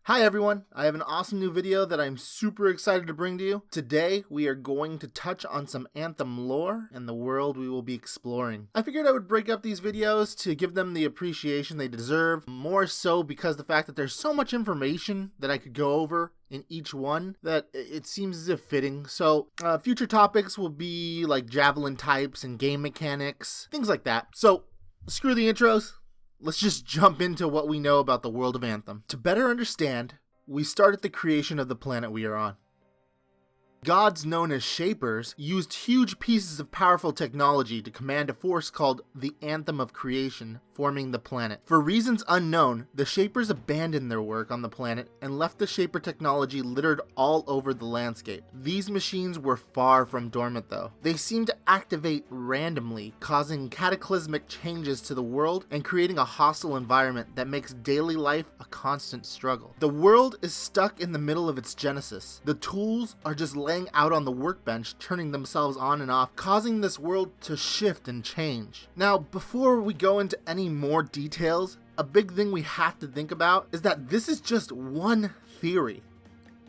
Hi everyone, I have an awesome new video that I'm super excited to bring to you. Today we are going to touch on some Anthem lore and the world we will be exploring. I figured I would break up these videos to give them the appreciation they deserve, more so because the fact that there's so much information that I could go over in each one that it seems as if fitting. So future topics will be like javelin types and game mechanics, things like that. So screw the intros. Let's just jump into what we know about the world of Anthem. To better understand, we start at the creation of the planet we are on. Gods known as Shapers used huge pieces of powerful technology to command a force called the Anthem of Creation, forming the planet. For reasons unknown, the Shapers abandoned their work on the planet and left the Shaper technology littered all over the landscape. These machines were far from dormant though. They seemed to activate randomly, causing cataclysmic changes to the world and creating a hostile environment that makes daily life a constant struggle. The world is stuck in the middle of its genesis. The tools are just laying out on the workbench, turning themselves on and off, causing this world to shift and change. Now, before we go into any more details, a big thing we have to think about is that this is just one theory.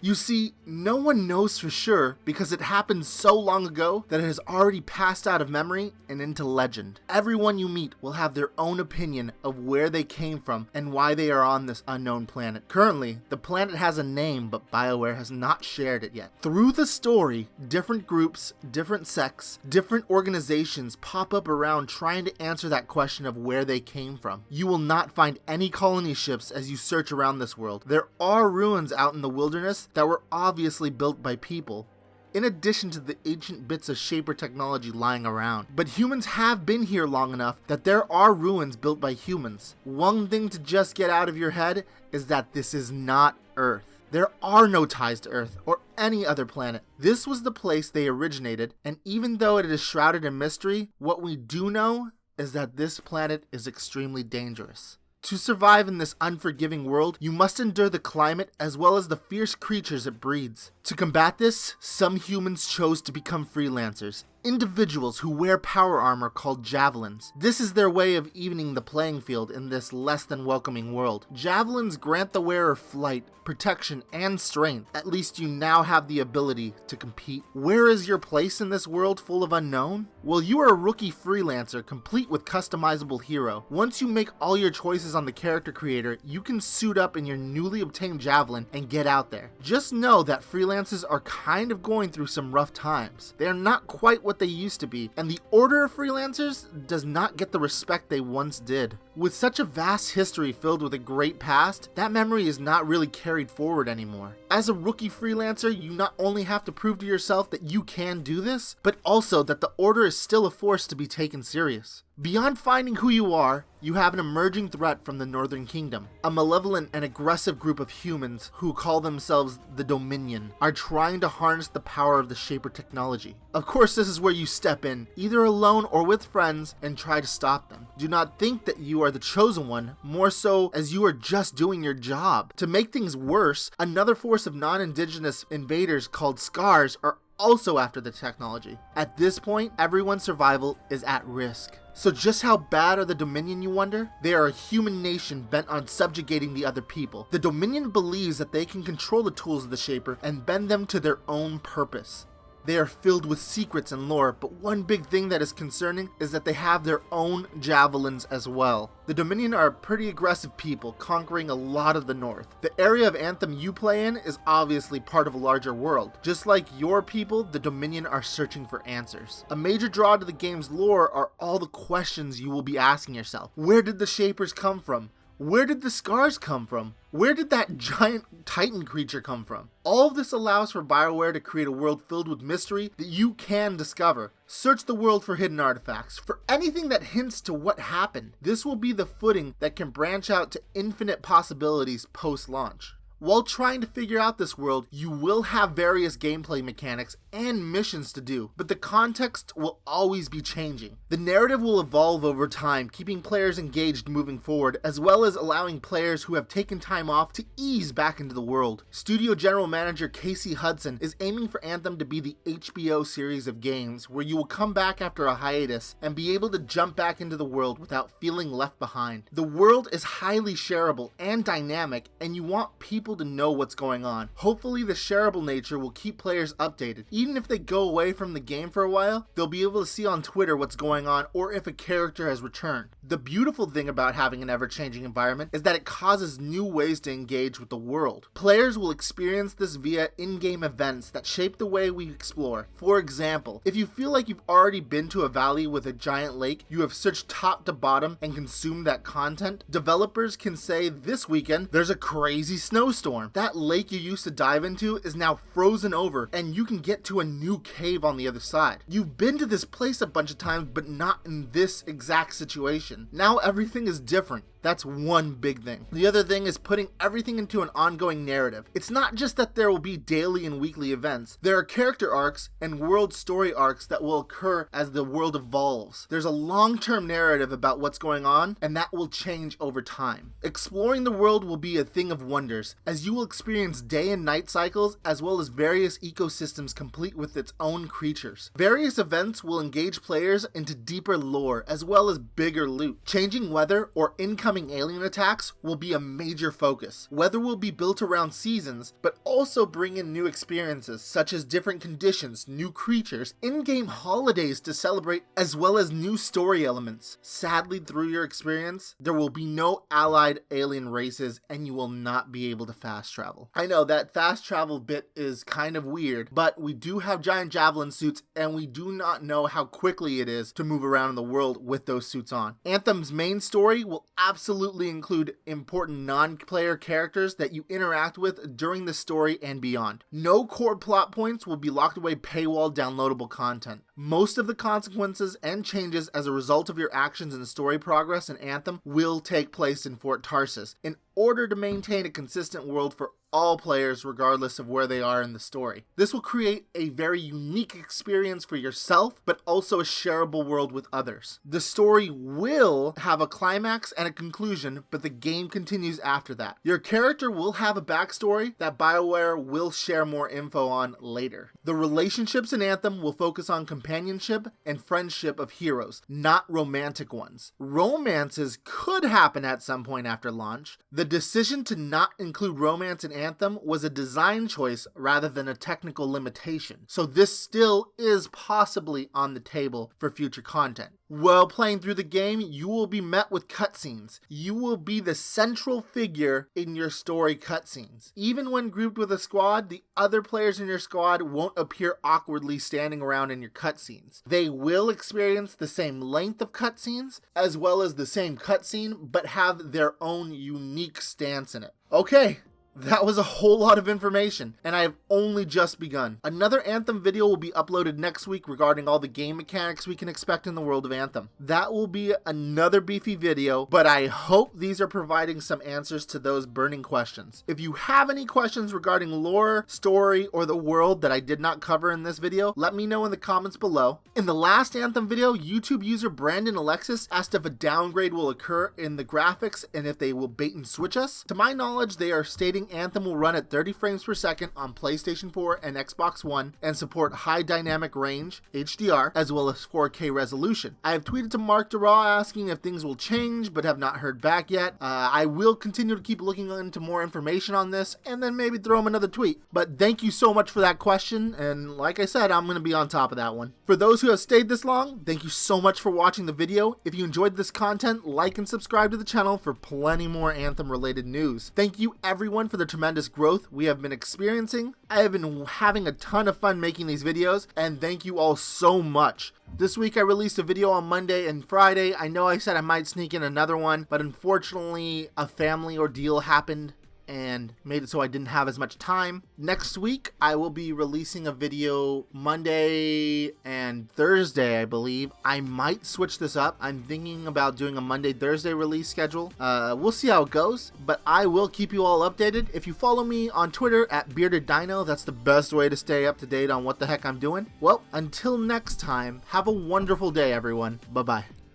You see, no one knows for sure because it happened so long ago that it has already passed out of memory and into legend. Everyone you meet will have their own opinion of where they came from and why they are on this unknown planet. Currently, the planet has a name, but BioWare has not shared it yet. Through the story, different groups, different sects, different organizations pop up around trying to answer that question of where they came from. You will not find any colony ships as you search around this world. There are ruins out in the wilderness that were obviously built by people, in addition to the ancient bits of Shaper technology lying around. But humans have been here long enough that there are ruins built by humans. One thing to just get out of your head is that this is not Earth. There are no ties to Earth or any other planet. This was the place they originated, and even though it is shrouded in mystery, what we do know is that this planet is extremely dangerous. To survive in this unforgiving world, you must endure the climate as well as the fierce creatures it breeds. To combat this, some humans chose to become freelancers, individuals who wear power armor called javelins. This is their way of evening the playing field in this less than welcoming world. Javelins grant the wearer flight, protection, and strength. At least you now have the ability to compete. Where is your place in this world full of unknown? Well, you are a rookie freelancer complete with customizable hero. Once you make all your choices on the character creator, you can suit up in your newly obtained javelin and get out there. Just know that freelancers are kind of going through some rough times. They are not quite what they used to be, and the order of freelancers does not get the respect they once did. With such a vast history filled with a great past, that memory is not really carried forward anymore. As a rookie freelancer, you not only have to prove to yourself that you can do this, but also that the order is still a force to be taken serious. Beyond finding who you are, you have an emerging threat from the Northern Kingdom. A malevolent and aggressive group of humans who call themselves the Dominion are trying to harness the power of the Shaper technology. Of course, this is where you step in, either alone or with friends, and try to stop them. Do not think that you are the chosen one, more so as you are just doing your job. To make things worse, another force of non-indigenous invaders called Scars are also after the technology. At this point, everyone's survival is at risk. So just how bad are the Dominion, you wonder? They are a human nation bent on subjugating the other people. The Dominion believes that they can control the tools of the Shaper and bend them to their own purpose. They are filled with secrets and lore, but one big thing that is concerning is that they have their own javelins as well. The Dominion are a pretty aggressive people, conquering a lot of the north. The area of Anthem you play in is obviously part of a larger world. Just like your people, the Dominion are searching for answers. A major draw to the game's lore are all the questions you will be asking yourself. Where did the Shapers come from? Where did the Scars come from? Where did that giant Titan creature come from? All of this allows for BioWare to create a world filled with mystery that you can discover. Search the world for hidden artifacts, for anything that hints to what happened. This will be the footing that can branch out to infinite possibilities post-launch. While trying to figure out this world, you will have various gameplay mechanics and missions to do, but the context will always be changing. The narrative will evolve over time, keeping players engaged moving forward, as well as allowing players who have taken time off to ease back into the world. Studio General Manager Casey Hudson is aiming for Anthem to be the HBO series of games, where you will come back after a hiatus and be able to jump back into the world without feeling left behind. The world is highly shareable and dynamic, and you want people people to know what's going on. Hopefully the shareable nature will keep players updated. Even if they go away from the game for a while, they'll be able to see on Twitter what's going on or if a character has returned. The beautiful thing about having an ever-changing environment is that it causes new ways to engage with the world. Players will experience this via in-game events that shape the way we explore. For example, if you feel like you've already been to a valley with a giant lake, you have searched top to bottom and consumed that content, developers can say this weekend there's a crazy snowstorm. That lake you used to dive into is now frozen over and you can get to a new cave on the other side. You've been to this place a bunch of times but not in this exact situation. Now everything is different. That's one big thing. The other thing is putting everything into an ongoing narrative. It's not just that there will be daily and weekly events. There are character arcs and world story arcs that will occur as the world evolves. There's a long-term narrative about what's going on, and that will change over time. Exploring the world will be a thing of wonders, as you will experience day and night cycles as well as various ecosystems complete with its own creatures. Various events will engage players into deeper lore as well as bigger loot. Changing weather or incoming alien attacks will be a major focus. Weather will be built around seasons, but also bring in new experiences such as different conditions, new creatures, in-game holidays to celebrate, as well as new story elements. Sadly, through your experience, there will be no allied alien races and you will not be able to fast travel. I know that fast travel bit is kind of weird, but we do have giant javelin suits and we do not know how quickly it is to move around in the world with those suits on. Anthem's main story will absolutely include important non-player characters that you interact with during the story and beyond. No core plot points will be locked away paywall downloadable content. Most of the consequences and changes as a result of your actions and story progress in Anthem will take place in Fort Tarsis in order to maintain a consistent world for all players regardless of where they are in the story. This will create a very unique experience for yourself, but also a shareable world with others. The story will have a climax and a conclusion, but the game continues after that. Your character will have a backstory that BioWare will share more info on later. The relationships in Anthem will focus on companionship and friendship of heroes, not romantic ones. Romances could happen at some point after launch. The decision to not include romance in Anthem was a design choice rather than a technical limitation, so this still is possibly on the table for future content. While playing through the game, you will be met with cutscenes. You will be the central figure in your story cutscenes. Even when grouped with a squad, the other players in your squad won't appear awkwardly standing around in your cutscenes. They will experience the same length of cutscenes, as well as the same cutscene, but have their own unique stance in it. Okay. That was a whole lot of information, and I have only just begun. Another Anthem video will be uploaded next week regarding all the game mechanics we can expect in the world of Anthem. That will be another beefy video, but I hope these are providing some answers to those burning questions. If you have any questions regarding lore, story, or the world that I did not cover in this video, let me know in the comments below. In the last Anthem video, YouTube user Brandon Alexis asked if a downgrade will occur in the graphics and if they will bait and switch us. To my knowledge, they are stating Anthem will run at 30 frames per second on PlayStation 4 and Xbox One and support high dynamic range, HDR, as well as 4K resolution. I have tweeted to Mark Duraw asking if things will change, but have not heard back yet. I will continue to keep looking into more information on this and then maybe throw him another tweet. But thank you so much for that question, and like I said, I'm going to be on top of that one. For those who have stayed this long, thank you so much for watching the video. If you enjoyed this content, like and subscribe to the channel for plenty more Anthem related news. Thank you everyone for the tremendous growth we have been experiencing. I have been having a ton of fun making these videos, and thank you all so much. This week I released a video on Monday and Friday. I know I said I might sneak in another one, but unfortunately a family ordeal happened and made it so I didn't have as much time. Next week, I will be releasing a video Monday and Thursday, I believe. I might switch this up. I'm thinking about doing a Monday-Thursday release schedule. We'll see how it goes, but I will keep you all updated. If you follow me on Twitter at BeardedDino, that's the best way to stay up to date on what the heck I'm doing. Well, until next time, have a wonderful day, everyone. Bye-bye.